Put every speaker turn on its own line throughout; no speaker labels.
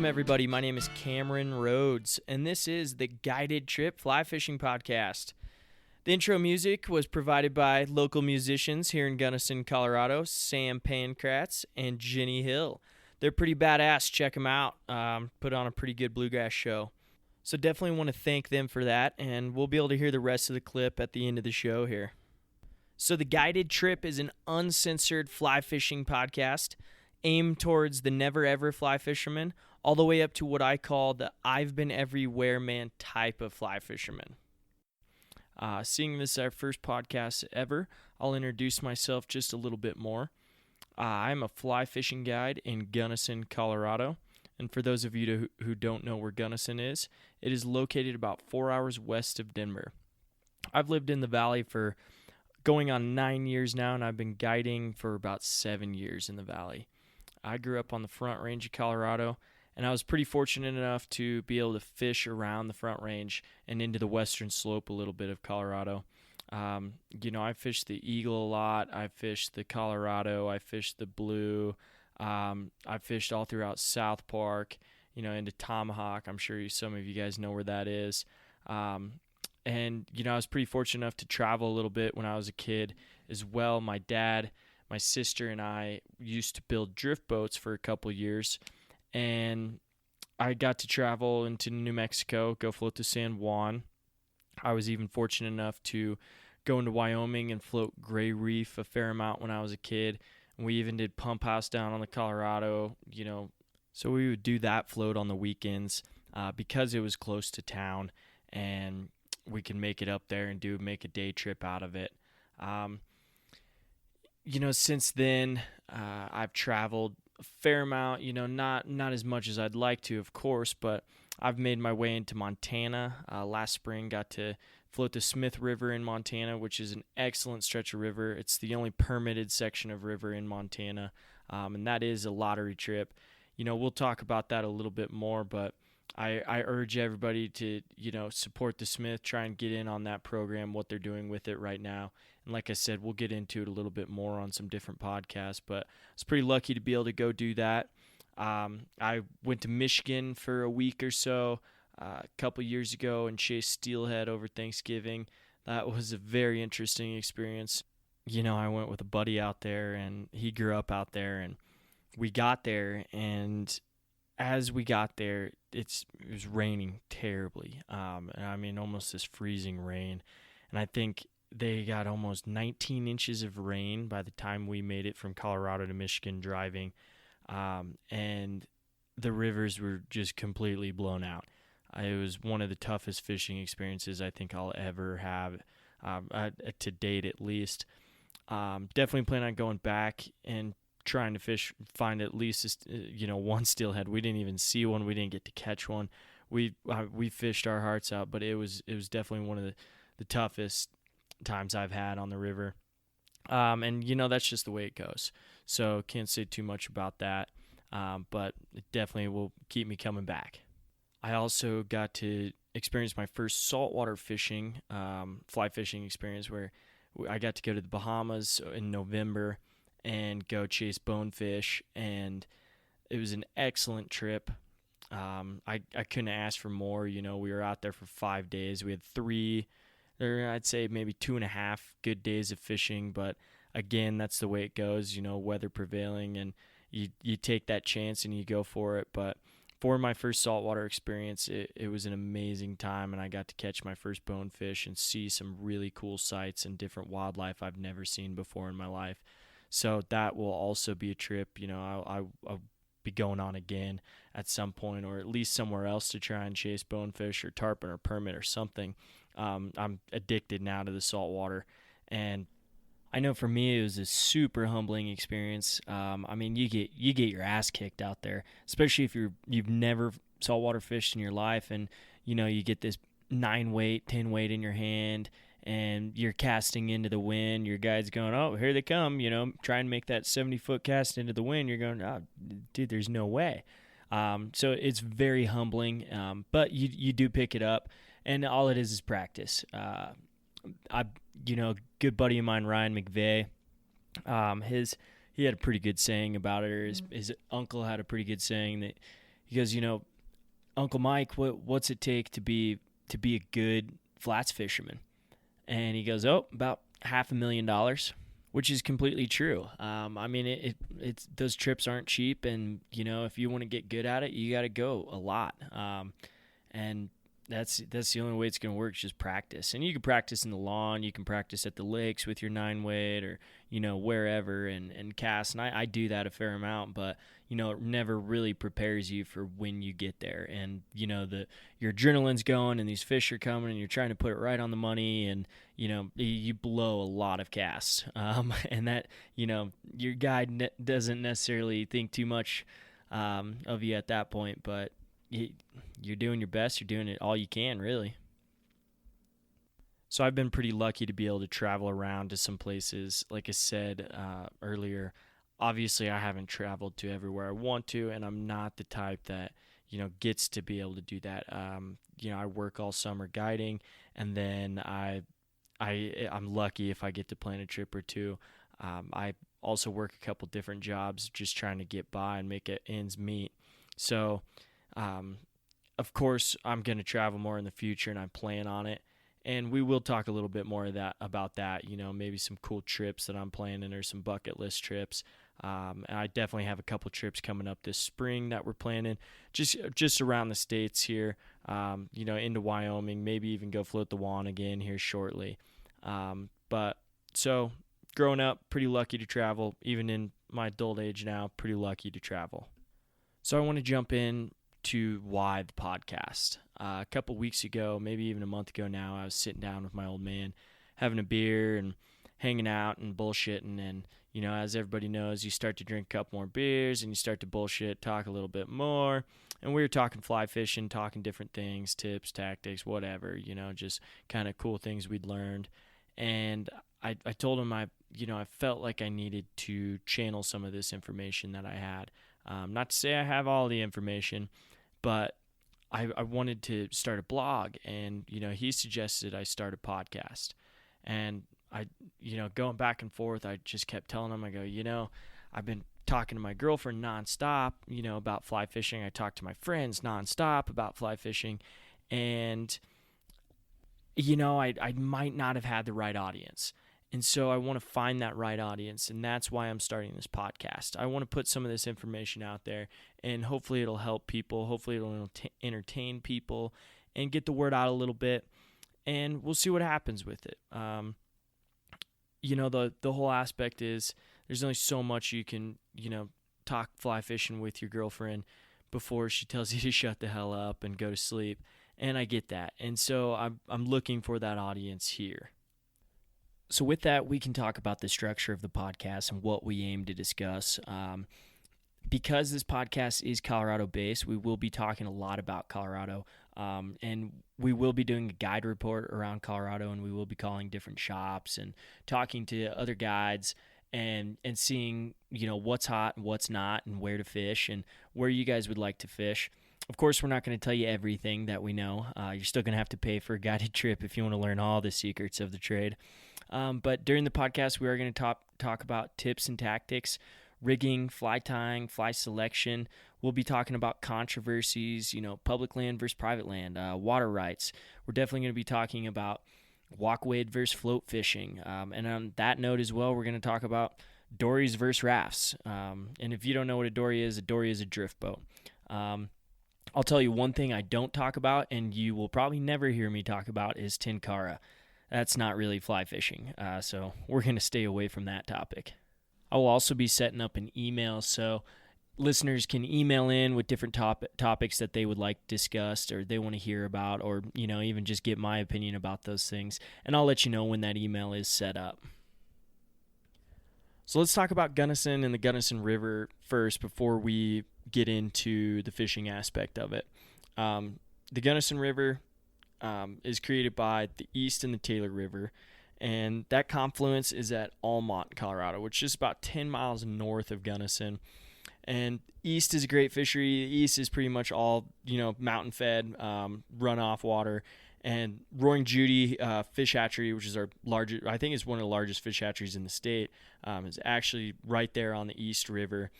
Welcome, everybody. My name is Cameron Rhodes, and this is the Guided Trip Fly Fishing Podcast. The intro music was provided by local musicians here in Gunnison, Colorado, Sam Pankratz and Jenny Hill. They're pretty badass. Check them out. Put on a pretty good bluegrass show. So definitely want to thank them for that, and we'll be able to hear the rest of the clip at the end of the show here. So the Guided Trip is an uncensored fly fishing podcast aimed towards the never-ever fly fisherman, all the way up to what I call the I've been everywhere man type of fly fisherman. Seeing this is our first podcast ever, I'll introduce myself just a little bit more. I'm a fly fishing guide in Gunnison, Colorado. And for those of you who don't know where Gunnison is, it is located about 4 hours west of Denver. I've lived in the valley for going on 9 years now, and I've been guiding for about 7 years in the valley. I grew up on the Front Range of Colorado, and I was pretty fortunate enough to be able to fish around the Front Range and into the western slope a little bit of Colorado. I fished the Eagle a lot. I fished the Colorado. I fished the Blue. I fished all throughout South Park, into Tomahawk. I'm sure some of you guys know where that is. I was pretty fortunate enough to travel a little bit when I was a kid as well. My dad, my sister, and I used to build drift boats for a couple years, and I got to travel into New Mexico, go float to San Juan. I was even fortunate enough to go into Wyoming and float gray reef a fair amount when I was a kid. And we even did pump house down on the Colorado, so we would do that float on the weekends because it was close to town, and we could make it up there and make a day trip out of it. Since then, I've traveled a fair amount, not as much as I'd like to, of course, but I've made my way into Montana. Last spring, got to float the Smith River in Montana, which is an excellent stretch of river. It's the only permitted section of river in Montana, and that is a lottery trip. We'll talk about that a little bit more, but I urge everybody to, support the Smith, try and get in on that program, what they're doing with it right now. And like I said, we'll get into it a little bit more on some different podcasts, but I was pretty lucky to be able to go do that. I went to Michigan for a week or so a couple years ago and chased steelhead over Thanksgiving. That was a very interesting experience. I went with a buddy out there, and he grew up out there, and we got there, and as we got there, it was raining terribly. Almost this freezing rain. And I think they got almost 19 inches of rain by the time we made it from Colorado to Michigan driving. And the rivers were just completely blown out. It was one of the toughest fishing experiences I think I'll ever have, to date at least. Definitely plan on going back and trying to find at least one steelhead. We didn't even see one. We didn't get to catch one. We fished our hearts out, but it was definitely one of the toughest times I've had on the river. That's just the way it goes. So can't say too much about that, but it definitely will keep me coming back. I also got to experience my first saltwater fishing, fly fishing experience, where I got to go to the Bahamas in November and go chase bonefish, and it was an excellent trip. I couldn't ask for more. We were out there for 5 days. We had I'd say maybe 2.5 good days of fishing, but again, that's the way it goes, weather prevailing, and you take that chance and you go for it. But for my first saltwater experience, it was an amazing time, and I got to catch my first bonefish and see some really cool sights and different wildlife I've never seen before in my life. So that will also be a trip, I'll be going on again at some point, or at least somewhere else to try and chase bonefish or tarpon or permit or something. I'm addicted now to the saltwater, and I know for me it was a super humbling experience. You get your ass kicked out there, especially if you've never saltwater fished in your life, and you get this 9 weight, 10 weight in your hand, and you're casting into the wind. Your guide's going, oh, here they come, try and make that 70-foot cast into the wind. You're going, oh, dude, there's no way. So it's very humbling, but you do pick it up, and all it is practice. Good buddy of mine, Ryan McVeigh, he had a pretty good saying about it, or his uncle had a pretty good saying that He goes, Uncle Mike, what's it take to be a good flats fisherman? And he goes, oh, about $500,000, which is completely true. I mean, it's those trips aren't cheap, and if you want to get good at it, you got to go a lot. And that's the only way it's going to work, is just practice. And you can practice in the lawn, you can practice at the lakes with your 9-weight, or wherever, and cast. And I do that a fair amount, but it never really prepares you for when you get there. And your adrenaline's going, and these fish are coming, and you're trying to put it right on the money, and you blow a lot of casts. And that your guide doesn't necessarily think too much of you at that point, but you're doing your best. You're doing it all you can, really. So I've been pretty lucky to be able to travel around to some places. Like I said earlier, obviously I haven't traveled to everywhere I want to, and I'm not the type that gets to be able to do that. I work all summer guiding, and then I'm lucky if I get to plan a trip or two. I also work a couple different jobs, just trying to get by and make ends meet. So of course, I'm going to travel more in the future, and I plan on it. And we will talk a little bit more about that, maybe some cool trips that I'm planning, or some bucket list trips. And I definitely have a couple trips coming up this spring that we're planning, just around the states here, into Wyoming, maybe even go float the wand again here shortly. But so growing up, pretty lucky to travel. Even in my adult age now, pretty lucky to travel. So I want to jump in to why the podcast. A couple weeks ago, maybe even a month ago now, I was sitting down with my old man, having a beer and hanging out and bullshitting. And, as everybody knows, you start to drink a couple more beers and you start to bullshit, talk a little bit more. And we were talking fly fishing, talking different things, tips, tactics, whatever, just kind of cool things we'd learned. And I told him I felt like I needed to channel some of this information that I had. Not to say I have all the information, but I wanted to start a blog, and he suggested I start a podcast. And I going back and forth, I just kept telling him, I go, I've been talking to my girlfriend nonstop, about fly fishing. I talk to my friends nonstop about fly fishing, and I might not have had the right audience. And so I want to find that right audience, and that's why I'm starting this podcast. I want to put some of this information out there, and hopefully it'll help people. Hopefully it'll entertain people and get the word out a little bit, and we'll see what happens with it. The whole aspect is there's only so much you can, talk fly fishing with your girlfriend before she tells you to shut the hell up and go to sleep, and I get that. And so I'm looking for that audience here. So with that, we can talk about the structure of the podcast and what we aim to discuss. Because this podcast is Colorado-based, we will be talking a lot about Colorado, and we will be doing a guide report around Colorado, and we will be calling different shops and talking to other guides and seeing, what's hot and what's not, and where to fish and where you guys would like to fish. Of course, we're not going to tell you everything that we know. You're still going to have to pay for a guided trip if you want to learn all the secrets of the trade. But during the podcast, we are going to talk about tips and tactics, rigging, fly tying, fly selection. We'll be talking about controversies, public land versus private land, water rights. We're definitely going to be talking about walk wade versus float fishing. And on that note as well, we're going to talk about dories versus rafts. And if you don't know what a dory is a drift boat. I'll tell you one thing I don't talk about, and you will probably never hear me talk about, is tenkara. That's not really fly fishing, so we're going to stay away from that topic. I will also be setting up an email so listeners can email in with different topics that they would like discussed or they want to hear about, or even just get my opinion about those things, and I'll let you know when that email is set up. So let's talk about Gunnison and the Gunnison River first before we get into the fishing aspect of it. The Gunnison River is created by the East and the Taylor River, and that confluence is at Almont, Colorado, which is about 10 miles north of Gunnison. And East is a great fishery. The East is pretty much all, mountain-fed, runoff water. And Roaring Judy Fish Hatchery, which is our largest, I think it's one of the largest fish hatcheries in the state, is actually right there on the East River.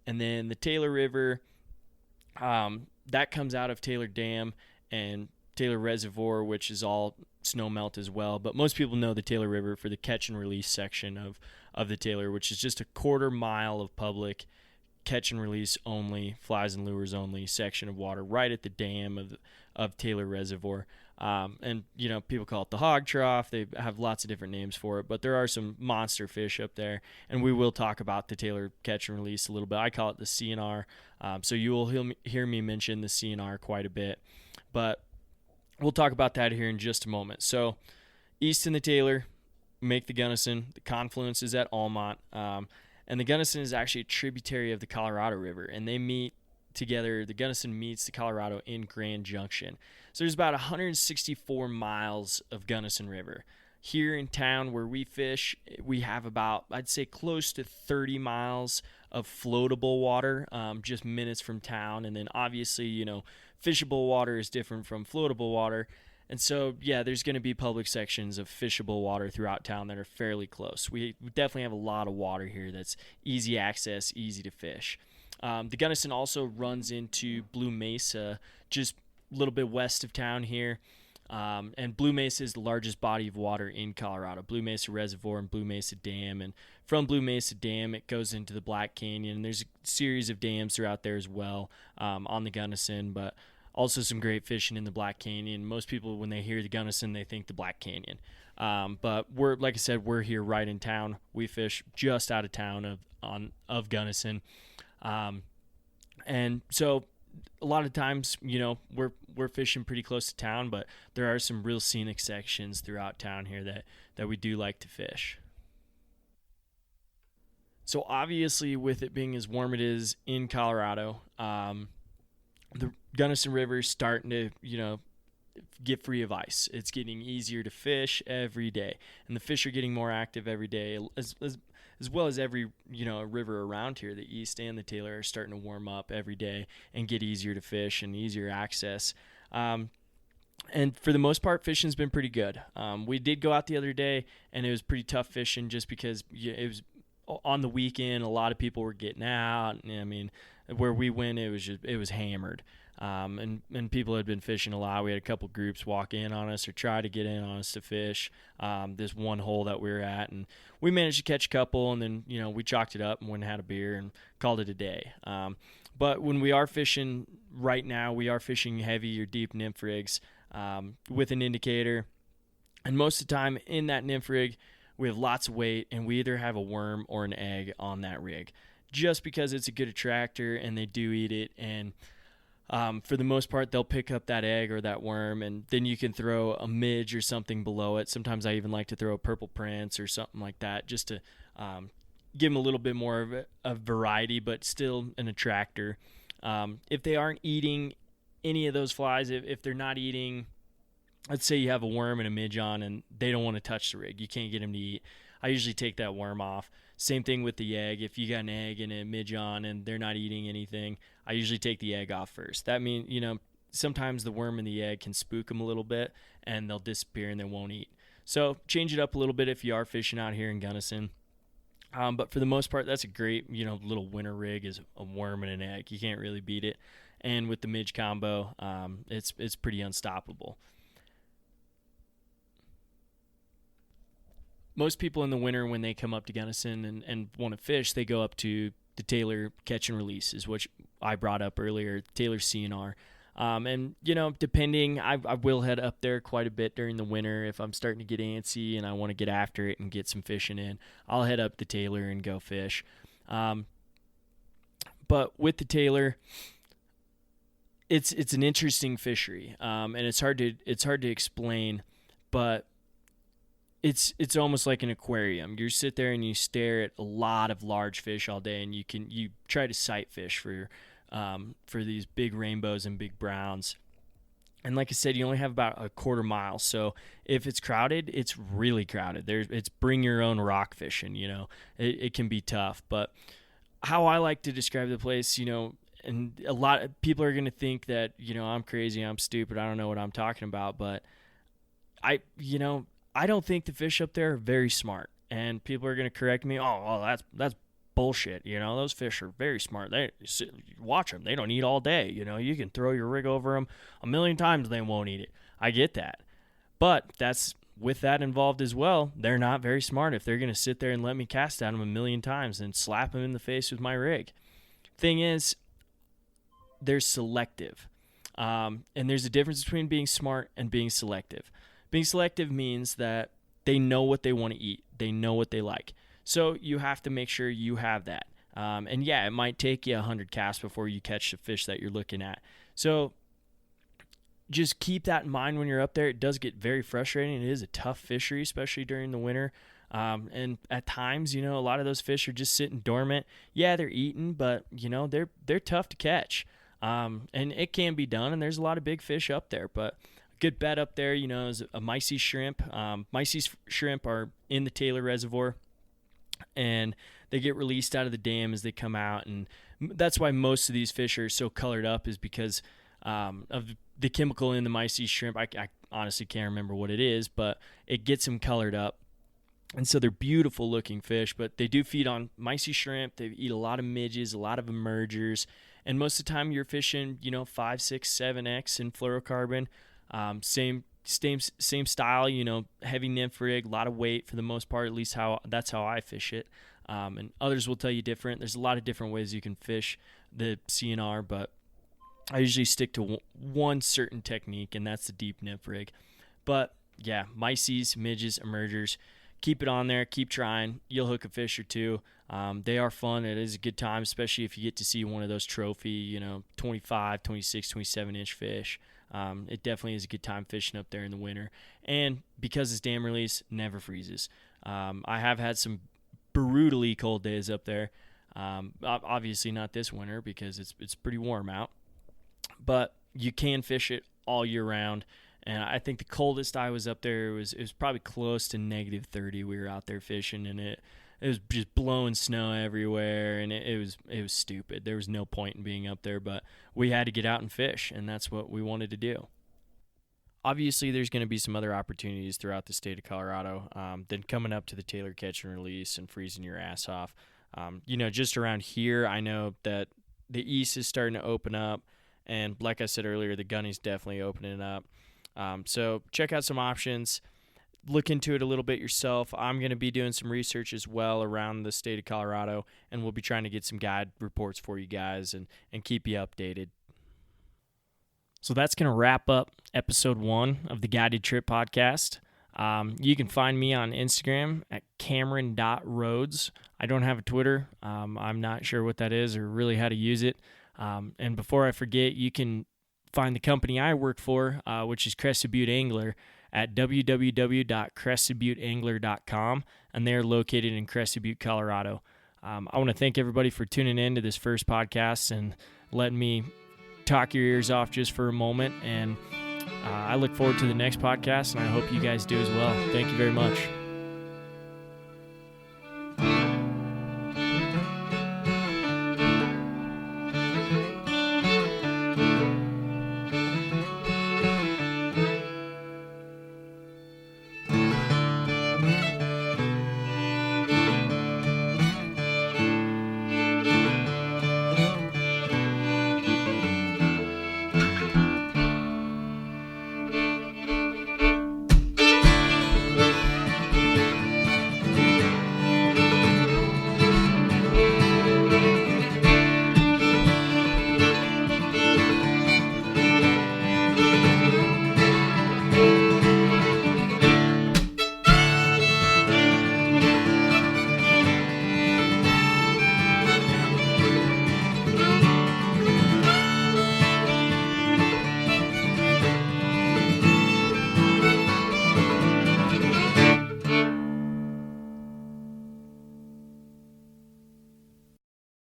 And then the Taylor River That comes out of Taylor Dam and Taylor Reservoir, which is all snowmelt as well. But most people know the Taylor River for the catch and release section of the Taylor, which is just a quarter mile of public catch and release only, flies and lures only section of water right at the dam of Taylor Reservoir. And, people call it the hog trough. They have lots of different names for it, but there are some monster fish up there. And we will talk about the Taylor catch and release a little bit. I call it the CNR. So you will hear me mention the CNR quite a bit. But we'll talk about that here in just a moment. So east in the Taylor, make the Gunnison. The confluence is at Almont. And the Gunnison is actually a tributary of the Colorado River, and they meet together. The Gunnison meets the Colorado in Grand Junction. So there's about 164 miles of Gunnison River. Here in town where we fish, we have about, I'd say, close to 30 miles of floatable water, just minutes from town. And then obviously, fishable water is different from floatable water. And so, yeah, there's going to be public sections of fishable water throughout town that are fairly close. We definitely have a lot of water here that's easy access, easy to fish. The Gunnison also runs into Blue Mesa, just a little bit west of town here. And Blue Mesa is the largest body of water in Colorado. Blue Mesa Reservoir and Blue Mesa Dam. And from Blue Mesa Dam, it goes into the Black Canyon. And there's a series of dams throughout there as well on the Gunnison, but also some great fishing in the Black Canyon. Most people, when they hear the Gunnison, they think the Black Canyon. But like I said, we're here right in town. We fish just out of town of Gunnison. And so a lot of times, we're fishing pretty close to town, but there are some real scenic sections throughout town here that we do like to fish. So obviously, with it being as warm it is in Colorado, the Gunnison River is starting to, get free of ice. It's getting easier to fish every day, and the fish are getting more active every day, as well as every, river around here. The East and the Taylor are starting to warm up every day and get easier to fish and easier access. And for the most part, fishing's been pretty good. We did go out the other day, and it was pretty tough fishing just because it was on the weekend. A lot of people were getting out. And, I mean, where we went, it was hammered. And people had been fishing a lot. We had a couple groups walk in on us or try to get in on us to fish this one hole that we were at, and we managed to catch a couple, and then we chalked it up and went and had a beer and called it a day. But when we are fishing right now, we are fishing heavy or deep nymph rigs with an indicator, and most of the time in that nymph rig we have lots of weight, and we either have a worm or an egg on that rig, just because it's a good attractor and they do eat it. And for the most part, they'll pick up that egg or that worm, and then you can throw a midge or something below it. Sometimes I even like to throw a purple prince or something like that, just to give them a little bit more of a variety, but still an attractor. If they aren't eating any of those flies, if they're not eating, let's say you have a worm and a midge on and they don't want to touch the rig, you can't get them to eat, I usually take that worm off. Same thing with the egg. If you got an egg and a midge on and they're not eating anything, I usually take the egg off first. That means, sometimes the worm and the egg can spook them a little bit and they'll disappear and they won't eat. So change it up a little bit if you are fishing out here in Gunnison. But for the most part, that's a great, little winter rig is a worm and an egg. You can't really beat it. And with the midge combo, it's pretty unstoppable. Most people in the winter, when they come up to Gunnison and want to fish, they go up to the Taylor catch and releases, which I brought up earlier, Taylor CNR. And, depending, I will head up there quite a bit during the winter. If I'm starting to get antsy and I want to get after it and get some fishing in, I'll head up to Taylor and go fish. But with the Taylor, it's an interesting fishery, and it's hard to explain, but it's almost like an aquarium. You sit there and you stare at a lot of large fish all day, and you try to sight fish for these big rainbows and big browns. And like I said, you only have about a quarter mile. So if it's crowded, it's really crowded. It's bring your own rock fishing. It can be tough. But how I like to describe the place, and a lot of people are going to think that I'm crazy, I'm stupid, I don't know what I'm talking about. But I don't think the fish up there are very smart, and people are going to correct me. Oh, that's bullshit. Those fish are very smart. Watch them. They don't eat all day. You can throw your rig over them a million times, they won't eat it. I get that. But that's with that involved as well. They're not very smart if they're going to sit there and let me cast at them a million times and slap them in the face with my rig. Thing is, they're selective. And there's a difference between being smart and being selective. Being selective means that they know what they want to eat. They know what they like. So you have to make sure you have that. And yeah, it might take you 100 casts before you catch the fish that you're looking at. So just keep that in mind when you're up there. It does get very frustrating. It is a tough fishery, especially during the winter. And at times, a lot of those fish are just sitting dormant. Yeah, they're eating, but they're tough to catch. And it can be done, and there's a lot of big fish up there. But a good bet up there, is a mysis shrimp. Mysis shrimp are in the Taylor Reservoir, and they get released out of the dam as they come out. And that's why most of these fish are so colored up, is because of the chemical in the mysis shrimp. I honestly can't remember what it is, but it gets them colored up. And so they're beautiful looking fish, but they do feed on mysis shrimp. They eat a lot of midges, a lot of emergers. And most of the time you're fishing, 5, 6, 7X in fluorocarbon. Same style, heavy nymph rig, a lot of weight for the most part, at least that's how I fish it. And others will tell you different. There's a lot of different ways you can fish the CNR, but I usually stick to one certain technique, and that's the deep nymph rig. But yeah, myses, midges, emergers, keep it on there, keep trying. You'll hook a fish or two. They are fun. It is a good time, especially if you get to see one of those trophy, 25, 26, 27-inch fish. It definitely is a good time fishing up there in the winter. And because it's dam release, never freezes. I have had some brutally cold days up there. Obviously not this winter because it's pretty warm out. But you can fish it all year round. And I think the coldest I was up there, it was probably close to negative 30. We were out there fishing, and it was just blowing snow everywhere, and it was stupid. There was no point in being up there, but we had to get out and fish, and that's what we wanted to do. Obviously, there's going to be some other opportunities throughout the state of Colorado than coming up to the Taylor Catch and Release and freezing your ass off. Just around here, I know that the east is starting to open up, and like I said earlier, the Gunny's definitely opening up. So check out some options. Look into it a little bit yourself. I'm going to be doing some research as well around the state of Colorado, and we'll be trying to get some guide reports for you guys and keep you updated. So that's going to wrap up episode 1 of the Guided Trip podcast. You can find me on Instagram at Cameron.Rhodes. I don't have a Twitter. I'm not sure what that is or really how to use it. And before I forget, you can find the company I work for, which is Crested Butte Angler, at www.crestedbutteangler.com, and they're located in Crested Butte, Colorado. I want to thank everybody for tuning in to this first podcast and letting me talk your ears off just for a moment, and I look forward to the next podcast, and I hope you guys do as well. Thank you very much.